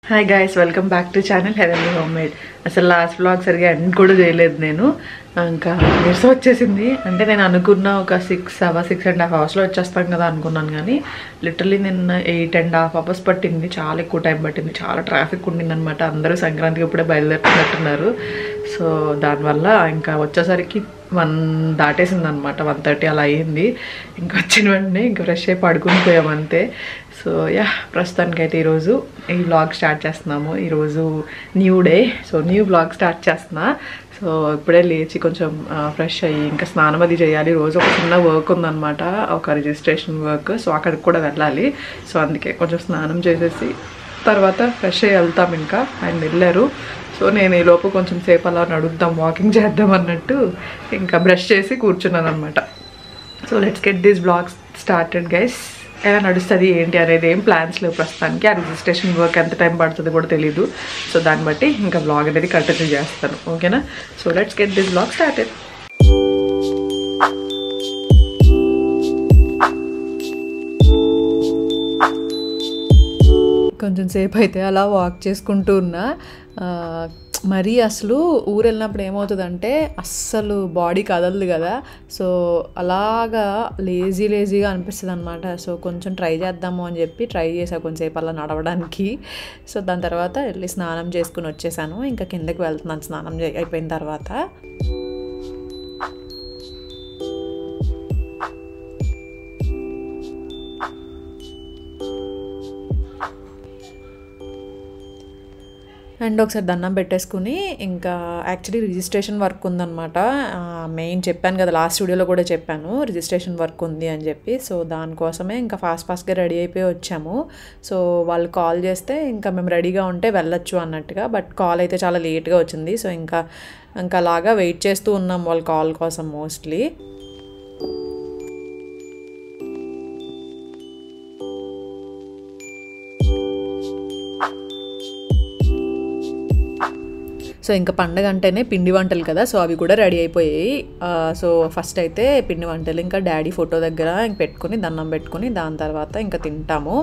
Hi guys, welcome back to channel heavenly home made. అసలు last vlog సరిగా end కూడా చేయలేదు నేను. ఇంకా నీరసం వచ్చేసింది. అంటే నేను అనుకున్న ఒక 6.5 అవర్స్లో వచ్చేస్తాను కదా అనుకున్నాను, కానీ లిటరలీ నిన్న 8.5 hours పట్టింది. చాలా ఎక్కువ టైం పట్టింది. చాలా ట్రాఫిక్ ఉండింది అనమాట. అందరూ సంక్రాంతికి ఇప్పుడే బయలుదేరుతున్నట్టున్నారు. సో దానివల్ల ఇంకా వచ్చేసరికి 1 దాటేసింది అనమాట. 1:30 అలా అయ్యింది. ఇంకా వచ్చిన వెంటనే ఇంకా ఫ్రెష్ అయ్యి పడుకుని పోయాం అంతే. సో ప్రస్తుతానికైతే ఈరోజు ఈ వ్లాగ్ స్టార్ట్ చేస్తున్నాము. ఈరోజు new day, so new vlog start చేస్తున్నా. సో ఇప్పుడే లేచి కొంచెం ఫ్రెష్ అయ్యి ఇంకా స్నానం అది చేయాలి. రోజు ఒక చిన్న వర్క్ ఉందన్నమాట, ఒక రిజిస్ట్రేషన్ వర్క్. సో అక్కడికి కూడా వెళ్ళాలి. సో అందుకే కొంచెం స్నానం చేసేసి తర్వాత ఫ్రెష్ అయ్యి వెళ్తాం. ఇంకా ఆయన వెళ్ళారు. సో నేను ఈలోపు కొంచెం సేపు అలా నడుద్దాం, వాకింగ్ చేద్దాం అన్నట్టు ఇంకా బ్రష్ చేసి కూర్చున్నాను అనమాట. So let's get this vlog started guys. ఎలా నడుస్తుంది ఏంటి అనేది ఏం ప్లాన్స్ లేవు ప్రస్తుతానికి. ఆ రిజిస్ట్రేషన్ వర్క్ ఎంత టైం పడుతుంది కూడా తెలీదు. సో దాన్ని బట్టి ఇంకా వ్లాగ్ అనేది కంటిన్యూ చేస్తాను, ఓకేనా? So let's get this vlog started. కొంచెం సేపు అయితే అలా వాక్ చేసుకుంటూ ఉన్నా. మరి అసలు ఊరు వెళ్ళినప్పుడు ఏమవుతుందంటే అస్సలు బాడీ కదలదు కదా. సో అలాగా లేజీగా అనిపిస్తుంది అనమాట. సో కొంచెం ట్రై చేద్దాము అని చెప్పి ట్రై చేసా కొంచెంసేపు అలా నడవడానికి. సో దాని తర్వాత వెళ్ళి స్నానం చేసుకుని వచ్చేసాను. ఇంకా కిందకి వెళ్తున్నాను స్నానం అయిపోయిన తర్వాత. అండ్ ఒకసారి దండం పెట్టేసుకుని ఇంకా యాక్చువల్లీ రిజిస్ట్రేషన్ వర్క్ ఉందన్నమాట. మెయిన్ చెప్పాను కదా, లాస్ట్ వీడియోలో కూడా చెప్పాను రిజిస్ట్రేషన్ వర్క్ ఉంది అని చెప్పి. సో దానికోసమే ఇంకా ఫాస్ట్గా రెడీ అయిపోయి వచ్చాము. సో వాళ్ళు కాల్ చేస్తే ఇంకా మేము రెడీగా ఉంటే వెళ్ళొచ్చు అన్నట్టుగా. బట్ కాల్ అయితే చాలా లేట్గా వచ్చింది. సో ఇంకా అలాగా వెయిట్ చేస్తూ ఉన్నాం వాళ్ళ కాల్ కోసం మోస్ట్లీ. సో ఇంకా పండగ అంటేనే పిండి వంటలు కదా. సో అవి కూడా రెడీ అయిపోయాయి. సో ఫస్ట్ అయితే పిండి వంటలు ఇంకా డాడీ ఫోటో దగ్గర ఇంక పెట్టుకుని దండం పెట్టుకుని దాని తర్వాత ఇంకా తింటాము.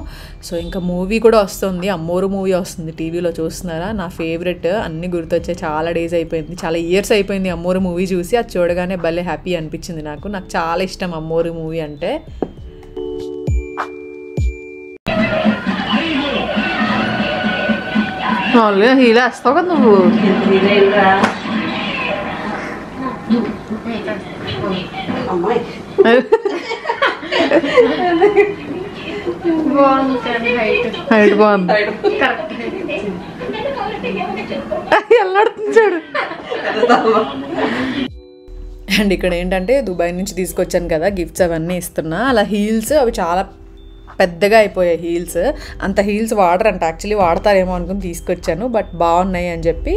సో ఇంకా మూవీ కూడా వస్తుంది, అమ్మోరు మూవీ వస్తుంది. టీవీలో చూస్తున్నారా? నా ఫేవరెట్, అన్నీ గుర్తొచ్చాయి. చాలా డేస్ అయిపోయింది, చాలా ఇయర్స్ అయిపోయింది అమ్మోరు మూవీ చూసి. అది చూడగానే భలే హ్యాపీ అనిపించింది నాకు చాలా ఇష్టం అమ్మోరు మూవీ అంటే. హీలా వేస్తావు కదా నువ్వు. హైట్ బాగుంది. వెళ్ళడుతుంది చూడు. అండ్ ఇక్కడ ఏంటంటే దుబాయ్ నుంచి తీసుకొచ్చాను కదా గిఫ్ట్స్, అవన్నీ ఇస్తున్నా. అలా హీల్స్ అవి చాలా పెద్దగా అయిపోయాయి హీల్స్. అంత హీల్స్ వాడరంట, యాక్చువల్లీ వాడతారేమో అనుకుని తీసుకొచ్చాను. బట్ బాగున్నాయి అని చెప్పి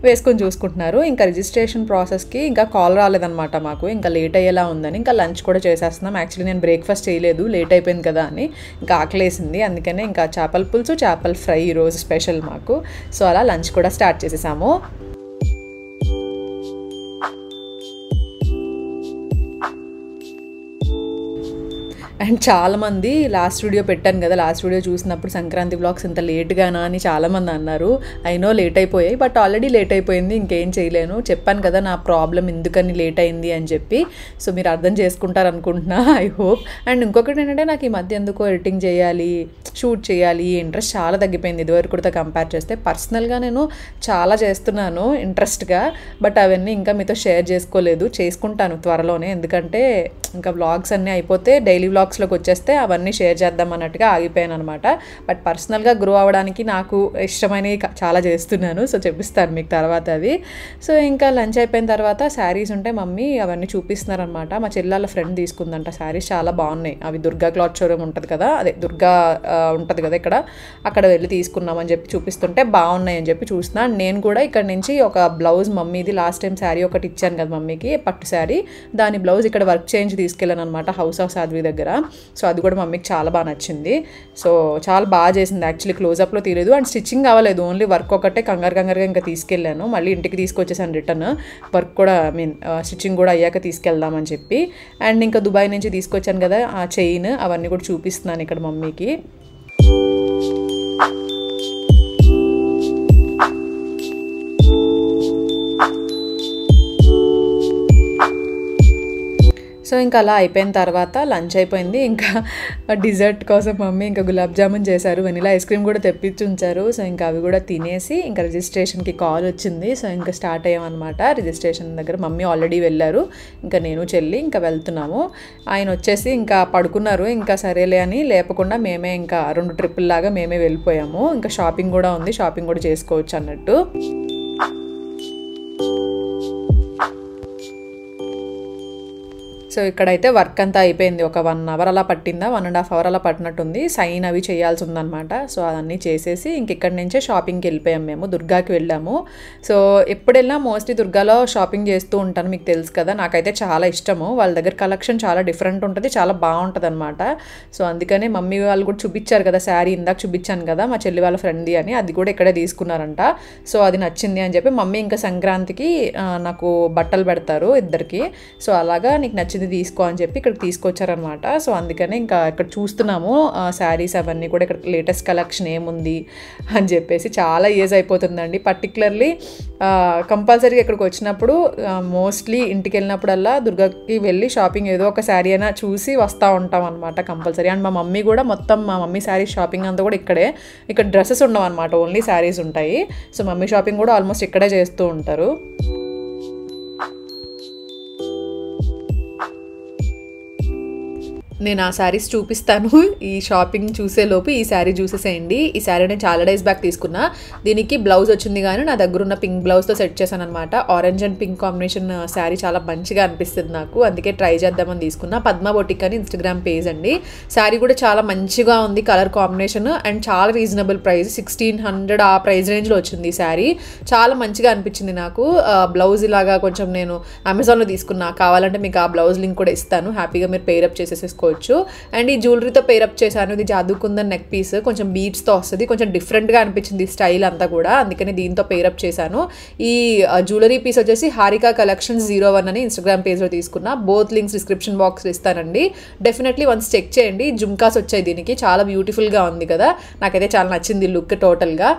వేసుకొని చూసుకుంటున్నారు. ఇంకా రిజిస్ట్రేషన్ ప్రాసెస్కి ఇంకా కాల్ రాలేదనమాట మాకు. ఇంకా లేట్ అయ్యేలా ఉందని ఇంకా లంచ్ కూడా చేసేస్తున్నాం. యాక్చువల్లీ నేను బ్రేక్ఫాస్ట్ చేయలేదు, లేట్ అయిపోయింది కదా అని. ఇంకా ఆకలేసింది, అందుకనే ఇంకా చేపల పులుసు చేపల ఫ్రై ఈరోజు స్పెషల్ మాకు. సో అలా లంచ్ కూడా స్టార్ట్ చేసేసాము. అండ్ చాలామంది లాస్ట్ వీడియో పెట్టాను కదా, లాస్ట్ వీడియో చూసినప్పుడు సంక్రాంతి వ్లాగ్స్ ఇంత లేట్గానా అని చాలామంది అన్నారు. అయినో లేట్ అయిపోయాయి, బట్ ఆల్రెడీ లేట్ అయిపోయింది, ఇంకేం చేయలేను. చెప్పాను కదా నా ప్రాబ్లం ఎందుకని లేట్ అయింది అని చెప్పి. సో మీరు అర్థం చేసుకుంటారు అనుకుంటున్నా, ఐ హోప్. అండ్ ఇంకొకటి ఏంటంటే నాకు ఈ మధ్య ఎందుకో ఎడిటింగ్ చేయాలి, షూట్ చేయాలి ఇంట్రెస్ట్ చాలా తగ్గిపోయింది ఇదివరకు కూడా కంపేర్ చేస్తే. పర్సనల్గా నేను చాలా చేస్తున్నాను ఇంట్రెస్ట్గా, బట్ అవన్నీ ఇంకా మీతో షేర్ చేసుకోలేదు. చేసుకుంటాను త్వరలోనే, ఎందుకంటే ఇంకా వ్లాగ్స్ అన్నీ అయిపోతే డైలీ వ్లాగ్స్లోకి వచ్చేస్తే అవన్నీ షేర్ చేద్దాం అన్నట్టుగా ఆగిపోయాను అనమాట. బట్ పర్సనల్గా గ్రో అవ్వడానికి నాకు ఇష్టమైనవి చాలా చేస్తున్నాను. సో చెప్పిస్తాను మీకు తర్వాత అవి. సో ఇంకా లంచ్ అయిపోయిన తర్వాత శారీస్ ఉంటే మమ్మీ అవన్నీ చూపిస్తున్నారనమాట. మా చెల్లెళ్ళ ఫ్రెండ్ తీసుకుందంట శారీస్, చాలా బాగున్నాయి. అవి దుర్గా క్లాత్ షోరూమ్ ఉంటుంది కదా, అదే దుర్గా ఉంటుంది కదా ఇక్కడ, అక్కడ వెళ్ళి తీసుకున్నామని చెప్పి చూపిస్తుంటే బాగున్నాయి అని చెప్పి చూస్తున్నా. నేను కూడా ఇక్కడ నుంచి ఒక బ్లౌజ్ మమ్మీది లాస్ట్ టైం శారీ ఒకటి ఇచ్చాను కదా మమ్మీకి, పట్టు శారీ, దాని బ్లౌజ్ ఇక్కడ వర్క్ చేంజ్ తీసుకెళ్ళాను అనమాట హౌస్ ఆఫ్ సాధ్వి దగ్గర. సో అది కూడా మమ్మీకి చాలా బాగా నచ్చింది. సో చాలా బాగా చేసింది యాక్చువల్లీ, క్లోజప్లో తీయలేదు అండ్ స్టిచ్చింగ్ అవ్వలేదు, ఓన్లీ వర్క్ ఒకటే కంగారుగా ఇంకా తీసుకెళ్ళాను. మళ్ళీ ఇంటికి తీసుకొచ్చేసాను రిటర్న్, వర్క్ కూడా స్టిచ్చింగ్ కూడా అయ్యాక తీసుకెళ్దామని చెప్పి. అండ్ ఇంకా దుబాయ్ నుంచి తీసుకొచ్చాను కదా ఆ చైన్, అవన్నీ కూడా చూపిస్తున్నాను ఇక్కడ మమ్మీకి. ఇంకా అలా అయిపోయిన తర్వాత లంచ్ అయిపోయింది. ఇంకా డిజర్ట్ కోసం మమ్మీ ఇంకా గులాబ్ జామున్ చేశారు, వెనిలా ఐస్ క్రీమ్ కూడా తెప్పించి ఉంచారు. సో ఇంకా అవి కూడా తినేసి ఇంకా రిజిస్ట్రేషన్కి కాల్ వచ్చింది. సో ఇంకా స్టార్ట్ అయ్యామన్నమాట. రిజిస్ట్రేషన్ దగ్గర మమ్మీ ఆల్రెడీ వెళ్ళారు, ఇంకా నేను చెల్లి ఇంకా వెళ్తున్నాము. ఆయన వచ్చేసి ఇంకా పడుకున్నారు. ఇంకా సరేలే అని లేపకుండా మేమే ఇంకా 2 ట్రిప్పుల్లాగా మేమే వెళ్ళిపోయాము. ఇంకా షాపింగ్ కూడా ఉంది, షాపింగ్ కూడా చేసుకోవచ్చు అన్నట్టు. సో ఇక్కడైతే వర్క్ అంతా అయిపోయింది. ఒక 1 అవర్ అలా పట్టిందా, 1.5 అవర్ అలా పట్టినట్టుంది. సైన్ అవి చేయాల్సి ఉందన్నమాట. సో అవన్నీ చేసేసి ఇంక ఇక్కడి నుంచే షాపింగ్కి వెళ్ళిపోయాం. మేము దుర్గాకి వెళ్ళాము. సో ఎప్పుడెళ్ళినా మోస్ట్లీ దుర్గాలో షాపింగ్ చేస్తూ ఉంటాను, మీకు తెలుసు కదా. నాకైతే చాలా ఇష్టము, వాళ్ళ దగ్గర కలెక్షన్ చాలా డిఫరెంట్ ఉంటుంది, చాలా బాగుంటుంది అనమాట. సో అందుకనే మమ్మీ వాళ్ళు కూడా చూపించారు కదా శారీ, ఇందాక చూపించాను కదా మా చెల్లి వాళ్ళ ఫ్రెండ్ది అని, అది కూడా ఇక్కడే తీసుకున్నారంట. సో అది నచ్చింది అని చెప్పి మమ్మీ ఇంకా సంక్రాంతికి నాకు బట్టలు పెడతారు ఇద్దరికి. సో అలాగా నీకు నచ్చింది తీసుకో అని చెప్పి ఇక్కడికి తీసుకొచ్చారనమాట. సో అందుకనే ఇంకా ఇక్కడ చూస్తున్నాము శారీస్ అవన్నీ కూడా, ఇక్కడ లేటెస్ట్ కలెక్షన్ ఏముంది అని చెప్పేసి. చాలా ఇయర్స్ అయిపోతుందండి. పర్టికులర్లీ కంపల్సరీగా ఇక్కడికి వచ్చినప్పుడు మోస్ట్లీ ఇంటికి వెళ్ళినప్పుడల్లా దుర్గాకి వెళ్ళి షాపింగ్ ఏదో ఒక శారీ అయినా చూసి వస్తూ ఉంటాం అనమాట కంపల్సరీ. అండ్ మా మమ్మీ కూడా మొత్తం మా మమ్మీ శారీస్ షాపింగ్ అంతా కూడా ఇక్కడే. ఇక్కడ డ్రెస్సెస్ ఉండవు అనమాట, ఓన్లీ శారీస్ ఉంటాయి. సో మమ్మీ షాపింగ్ కూడా ఆల్మోస్ట్ ఇక్కడే చేస్తూ ఉంటారు. నేను ఆ శారీస్ చూపిస్తాను. ఈ షాపింగ్ చూసేలోపు ఈ శారీ చూసేసేయండి. ఈ శారీ నేను చాలా డేస్ బ్యాక్ తీసుకున్నా. దీనికి బ్లౌజ్ వచ్చింది కానీ నా దగ్గర ఉన్న పింక్ బ్లౌజ్తో సెట్ చేశాను అనమాట. Orange and pink combination sari చాలా మంచిగా అనిపిస్తుంది నాకు, అందుకే ట్రై చేద్దామని తీసుకున్నా. పద్మ బొటిక్ అని ఇన్స్టాగ్రామ్ పేజ్ అండి. శారీ కూడా చాలా మంచిగా ఉంది, కలర్ కాంబినేషన్ అండ్ చాలా రీజనబుల్ ప్రైస్, 1600 ఆ ప్రైస్ రేంజ్లో వచ్చింది ఈ శారీ. చాలా మంచిగా అనిపించింది నాకు. బ్లౌజ్ ఇలాగా కొంచెం నేను అమెజాన్లో తీసుకున్నా, కావాలంటే మీకు ఆ బ్లౌజ్ లింక్ కూడా ఇస్తాను, హ్యాపీగా మీరు పేరప్ చేసేసుకోవచ్చు. అండ్ ఈ జ్యువెలరీతో పేరప్ చేశాను. ఇది జాదుకుందన్ నెక్ పీస్, కొంచెం బీడ్స్తో వస్తుంది, కొంచెం డిఫరెంట్గా అనిపించింది స్టైల్ అంతా కూడా, అందుకని దీంతో పేరప్ చేశాను. ఈ జ్యువెలరీ పీస్ వచ్చేసి హారికా కలెక్షన్స్ 01 అని ఇన్స్టాగ్రామ్ పేజ్లో తీసుకున్నా. బోత్ లింక్స్ డిస్క్రిప్షన్ బాక్స్లో ఇస్తానండి, డెఫినెట్లీ వన్స్ చెక్ చేయండి. జుమ్కాస్ వచ్చాయి దీనికి, చాలా బ్యూటిఫుల్గా ఉంది కదా, నాకైతే చాలా నచ్చింది లుక్ టోటల్గా.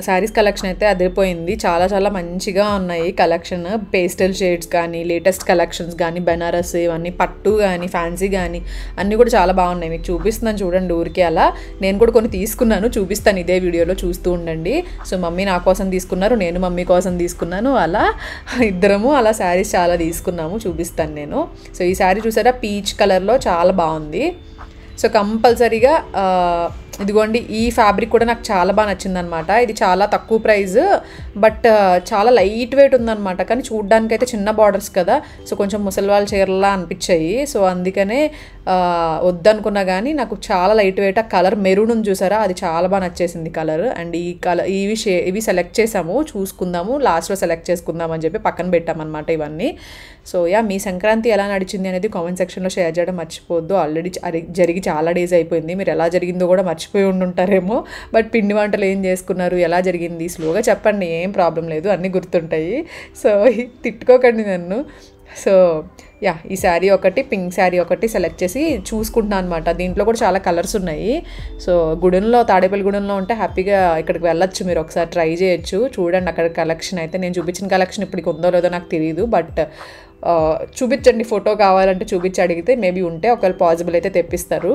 శారీస్ కలెక్షన్ అయితే అదిరిపోయింది, చాలా చాలా మంచిగా ఉన్నాయి కలెక్షన్. పేస్టల్ షేడ్స్ కానీ, లేటెస్ట్ కలెక్షన్స్ కానీ, బెనారస్ ఇవన్నీ, పట్టు కానీ, ఫ్యాన్సీ కానీ అన్నీ కూడా చాలా బాగున్నాయి. మీకు చూపిస్తున్నాను చూడండి ఊరికి. అలా నేను కూడా కొన్ని తీసుకున్నాను, చూపిస్తాను ఇదే వీడియోలో, చూస్తూ ఉండండి. సో మమ్మీ నా కోసం తీసుకున్నారు, నేను మమ్మీ కోసం తీసుకున్నాను, అలా ఇద్దరము అలా శారీస్ చాలా తీసుకున్నాము, చూపిస్తాను నేను. సో ఈ శారీ చూసారా, పీచ్ కలర్లో చాలా బాగుంది. సో కంపల్సరీగా ఇదిగోండి, ఈ ఫ్యాబ్రిక్ కూడా నాకు చాలా బాగా నచ్చిందనమాట. ఇది చాలా తక్కువ ప్రైస్, బట్ చాలా లైట్ వెయిట్ ఉందన్నమాట. కానీ చూడ్డానికైతే చిన్న బార్డర్స్ కదా, సో కొంచెం ముసలివాళ్ళ చీరలా అనిపించాయి. సో అందుకనే వద్దనుకున్నా కానీ నాకు చాలా లైట్ వెయిట్. ఆ కలర్ మెరూన్ ఉంది చూసారా, అది చాలా బాగా నచ్చేసింది కలర్. అండ్ ఈ కలర్ ఇవి సెలెక్ట్ చేసాము, చూసుకుందాము లాస్ట్లో సెలెక్ట్ చేసుకుందాం అని చెప్పి పక్కన పెట్టామన్నమాట ఇవన్నీ. సో మీ సంక్రాంతి ఎలా నడిచింది అనేది కామెంట్ సెక్షన్లో షేర్ చేయడం మర్చిపోవద్దు. ఆల్రెడీ జరిగి చాలా డేస్ అయిపోయింది, మీరు ఎలా జరిగిందో కూడా మర్చిపోయి ఉండుంటారేమో. బట్ పిండి వంటలు ఏం చేసుకున్నారు, ఎలా జరిగింది, స్లోగా చెప్పండి, ఏం ప్రాబ్లం లేదు, అన్నీ గుర్తుంటాయి. సో తిట్టుకోకండి నన్ను. సో ఈ శారీ ఒకటి, పింక్ శారీ ఒకటి సెలెక్ట్ చేసి చూసుకుంటున్నాను అనమాట. దీంట్లో కూడా చాలా కలర్స్ ఉన్నాయి. సో తాడేపల్లి గూడెంలో ఉంటే హ్యాపీగా ఇక్కడికి వెళ్ళొచ్చు, మీరు ఒకసారి ట్రై చేయొచ్చు. చూడండి అక్కడ కలెక్షన్ అయితే, నేను చూపించిన కలెక్షన్ ఇప్పటికి ఉందో లేదో నాకు తెలియదు, బట్ చూపించండి, ఫోటో కావాలంటే చూపించి అడిగితే మేబీ ఉంటే ఒకవేళ పాసిబుల్ అయితే తెప్పిస్తారు.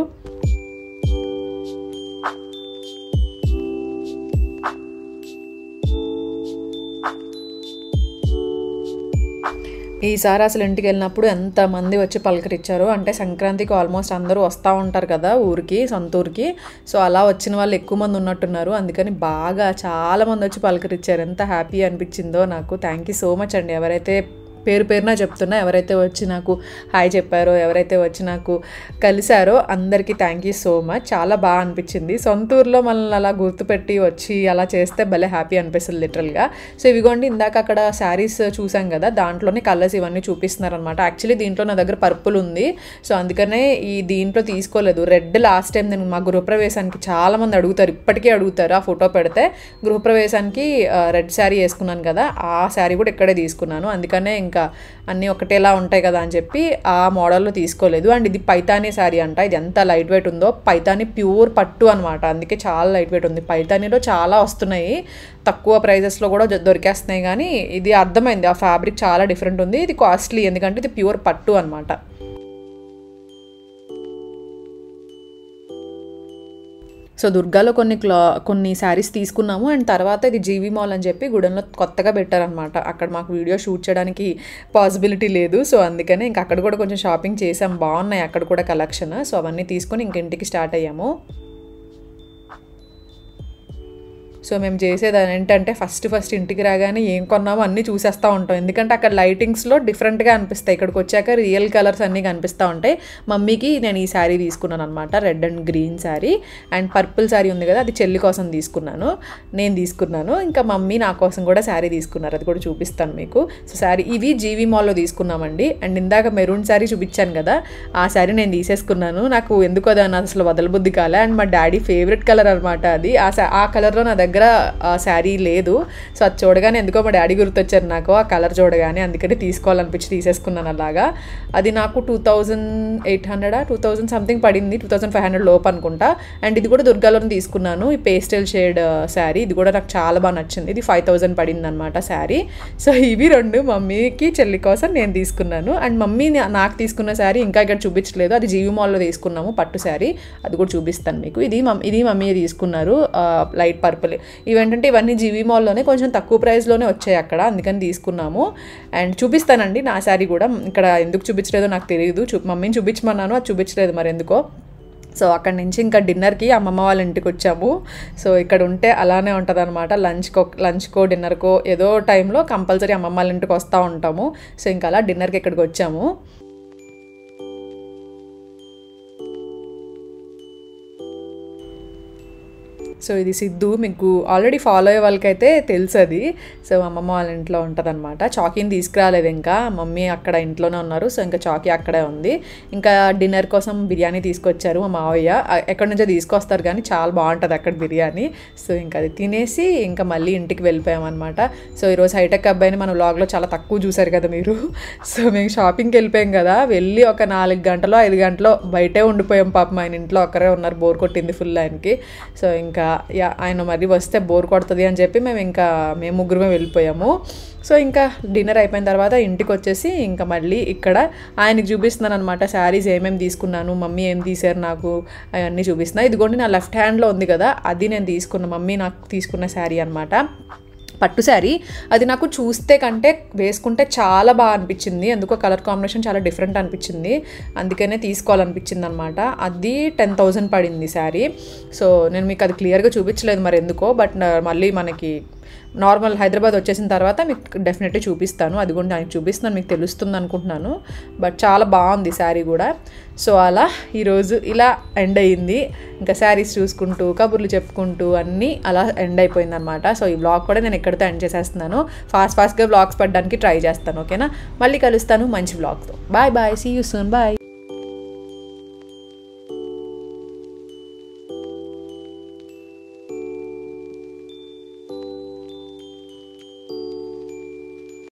ఈసారి అసలు ఇంటికి వెళ్ళినప్పుడు ఎంతమంది వచ్చి పలకరించారు అంటే, సంక్రాంతికి ఆల్మోస్ట్ అందరూ వస్తూ ఉంటారు కదా ఊరికి, సొంతూరికి. సో అలా వచ్చిన వాళ్ళు ఎక్కువ మంది ఉన్నట్టున్నారు, అందుకని బాగా చాలామంది వచ్చి పలకరించారు. ఎంత హ్యాపీ అనిపించిందో నాకు. థ్యాంక్ యూ సో మచ్ అండి, ఎవరైతే పేరున చెప్తున్నా, ఎవరైతే వచ్చి నాకు హాయ్ చెప్పారో, ఎవరైతే వచ్చి నాకు కలిశారో అందరికీ థ్యాంక్ యూ సో మచ్. చాలా బాగా అనిపించింది. సొంతూరులో మనల్ని అలా గుర్తుపెట్టి వచ్చి అలా చేస్తే భలే హ్యాపీ అనిపిస్తుంది లిటరల్గా. సో ఇవిగోండి, ఇందాక అక్కడ శారీస్ చూసాం కదా, దాంట్లోనే కలర్స్ ఇవన్నీ చూపిస్తున్నారనమాట. యాక్చువల్లీ దీంట్లో నా దగ్గర పర్పుల్ ఉంది, సో అందుకనే దీంట్లో తీసుకోలేదు. రెడ్ లాస్ట్ టైం నేను మా గృహప్రవేశానికి చాలామంది అడుగుతారు, ఇప్పటికీ అడుగుతారు, ఆ ఫోటో పెడితే. గృహప్రవేశానికి రెడ్ శారీ వేసుకున్నాను కదా, ఆ శారీ కూడా ఇక్కడే తీసుకున్నాను. అందుకనే ఇంకా అన్నీ ఒకటేలా ఉంటాయి కదా అని చెప్పి ఆ మోడల్లో తీసుకోలేదు. అండ్ ఇది పైతానీ శారీ అంట. ఇది ఎంత లైట్ వెయిట్ ఉందో, పైతానీ ప్యూర్ పట్టు అనమాట, అందుకే చాలా లైట్ వెయిట్ ఉంది. పైతానీలో చాలా వస్తున్నాయి, తక్కువ ప్రైజెస్లో కూడా దొరికేస్తున్నాయి, కానీ ఇది అర్థమైంది ఆ ఫ్యాబ్రిక్ చాలా డిఫరెంట్ ఉంది. ఇది కాస్ట్లీ ఎందుకంటే ఇది ప్యూర్ పట్టు అనమాట. సో దుర్గాలో కొన్ని శారీస్ తీసుకున్నాము. అండ్ తర్వాత ఇది జీవీ మాల్ అని చెప్పి గుడెంలో కొత్తగా పెట్టారనమాట. అక్కడ మాకు వీడియో షూట్ చేయడానికి పాసిబిలిటీ లేదు. సో అందుకనే ఇంకా అక్కడ కూడా కొంచెం షాపింగ్ చేసాం, బాగున్నాయి అక్కడ కూడా కలెక్షన్. సో అవన్నీ తీసుకొని ఇంక ఇంటికి స్టార్ట్ అయ్యాము. సో మేము చేసేది ఏంటంటే ఫస్ట్ ఇంటికి రాగానే ఏం కొన్నామో అన్నీ చూసేస్తూ ఉంటాం, ఎందుకంటే అక్కడ లైటింగ్స్లో డిఫరెంట్గా అనిపిస్తాయి. ఇక్కడికి వచ్చాక రియల్ కలర్స్ అన్నీ కనిపిస్తూ ఉంటాయి. మమ్మీకి నేను ఈ శారీ తీసుకున్నాను అనమాట, red and green sari. And purple sari ఉంది కదా, అది చెల్లి కోసం నేను తీసుకున్నాను. ఇంకా మమ్మీ నా కోసం కూడా శారీ తీసుకున్నారు, అది కూడా చూపిస్తాను మీకు. సో శారీ ఇవి జీవీ మాల్లో తీసుకున్నామండి. అండ్ ఇందాక మెరూన్ శారీ చూపించాను కదా, ఆ శారీ నేను తీసేసుకున్నాను. నాకు ఎందుకో దాన్ని అసలు వదలబుద్ధి కాలే. అండ్ మా డాడీ ఫేవరెట్ కలర్ అనమాట అది. ఆ కలర్లో నా దగ్గర శారీ లేదు. సో అది చూడగానే ఎందుకో మా డాడీ గుర్తొచ్చారు నాకు ఆ కలర్ చూడగానే, అందుకని తీసుకోవాలనిపించి తీసేసుకున్నాను అలాగా. అది నాకు 2800 సంథింగ్ పడింది, 2500 లోపు అనుకుంటా. అండ్ ఇది కూడా దుర్గాలోనే తీసుకున్నాను, ఈ పేస్టల్ షేడ్ శారీ. ఇది కూడా నాకు చాలా బాగా నచ్చింది. ఇది 5000 పడింది అనమాట శారీ. సో ఇవి రెండు మమ్మీకి చెల్లి కోసం నేను తీసుకున్నాను. అండ్ మమ్మీ నాకు తీసుకున్న శారీ ఇంకా ఇక్కడ చూపించలేదు, అది జీవీ మాల్లో తీసుకున్నాము పట్టు శారీ, అది కూడా చూపిస్తాను మీకు. ఇది మమ్మీ తీసుకున్నారు లైట్ పర్పుల్. ఇవేంటంటే ఇవన్నీ జీవీ మాల్లోనే కొంచెం తక్కువ ప్రైస్లోనే వచ్చాయి అక్కడ, అందుకని తీసుకున్నాము. అండ్ చూపిస్తానండి నా శారీ కూడా. ఇక్కడ ఎందుకు చూపించలేదో నాకు తెలియదు, మమ్మీని చూపించమన్నాను, అది చూపించలేదు మరి ఎందుకో. సో అక్కడి నుంచి ఇంకా డిన్నర్కి అమ్మమ్మ వాళ్ళ ఇంటికి వచ్చాము. సో ఇక్కడ ఉంటే అలానే ఉంటుంది అనమాట, లంచ్కో డిన్నర్కో ఏదో టైంలో కంపల్సరీ అమ్మమ్మ వాళ్ళ ఇంటికి వస్తూ ఉంటాము. సో ఇంకా అలా డిన్నర్కి ఇక్కడికి వచ్చాము. సో ఇది సిద్ధు, మీకు ఆల్రెడీ ఫాలో అయ్యే వాళ్ళకైతే తెలుసు అది. సో అమ్మమ్మ వాళ్ళ ఇంట్లో ఉంటుంది అనమాట. చాకీని తీసుకురాలేదు ఇంకా, మమ్మీ అక్కడ ఇంట్లోనే ఉన్నారు. సో ఇంకా చాకీ అక్కడే ఉంది. ఇంకా డిన్నర్ కోసం బిర్యానీ తీసుకొచ్చారు మా మావయ్య, ఎక్కడి నుంచో తీసుకొస్తారు కానీ చాలా బాగుంటుంది అక్కడ బిర్యానీ. సో ఇంకా అది తినేసి ఇంకా మళ్ళీ ఇంటికి వెళ్ళిపోయామన్నమాట. సో ఈరోజు హైటెక్ అబ్బాయిని మన వ్లాగ్లో చాలా తక్కువ చూసారు కదా మీరు. సో మేము షాపింగ్కి వెళ్ళిపోయాం కదా, వెళ్ళి ఒక 4 గంటలో 5 గంటలో బయటే ఉండిపోయాం. పాపం ఆయన ఇంట్లో ఒక్కరే ఉన్నారు, బోర్ కొట్టింది ఫుల్ ఆయనకి. సో ఇంకా ఆయన మరి వస్తే బోర్ కొడుతుంది అని చెప్పి మేము ముగ్గురమే వెళ్ళిపోయాము. సో ఇంకా డిన్నర్ అయిపోయిన తర్వాత ఇంటికి వచ్చేసి ఇంకా మళ్ళీ ఇక్కడ ఆయనకి చూపిస్తున్నాను అనమాట శారీస్ ఏమేమి తీసుకున్నాను, మమ్మీ ఏం తీశారు నాకు అవన్నీ చూపిస్తున్నా. ఇదిగోండి నా లెఫ్ట్ హ్యాండ్లో ఉంది కదా, అది నేను మమ్మీ నాకు తీసుకున్న శారీ అనమాట, పట్టు శారీ. అది నాకు చూస్తే కంటే వేసుకుంటే చాలా బాగా అనిపించింది, ఎందుకో కలర్ కాంబినేషన్ చాలా డిఫరెంట్ అనిపించింది, అందుకనే తీసుకోవాలనిపించింది అనమాట. అది 10,000 పడింది శారీ. సో నేను మీకు అది క్లియర్గా చూపించలేదు మరి ఎందుకో, బట్ మళ్ళీ మనకి నార్మల్ హైదరాబాద్ వచ్చేసిన తర్వాత మీకు డెఫినెట్లీ చూపిస్తాను, అది కూడా నాకు చూపిస్తున్నాను, మీకు తెలుస్తుంది అనుకుంటున్నాను. బట్ చాలా బాగుంది శారీ కూడా. సో అలా ఈరోజు ఇలా ఎండ్ అయ్యింది. ఇంకా శారీస్ చూసుకుంటూ కబుర్లు చెప్పుకుంటూ అన్నీ అలా ఎండ్ అయిపోయింది అనమాట. సో ఈ వ్లాగ్ కూడా నేను ఎక్కడితో ఎండ్ చేసేస్తున్నాను. ఫాస్ట్గా వ్లాగ్స్ పడడానికి ట్రై చేస్తాను. ఓకేనా, మళ్ళీ కలుస్తాను మంచి వ్లాగ్తో. Bye bye, see you soon, bye.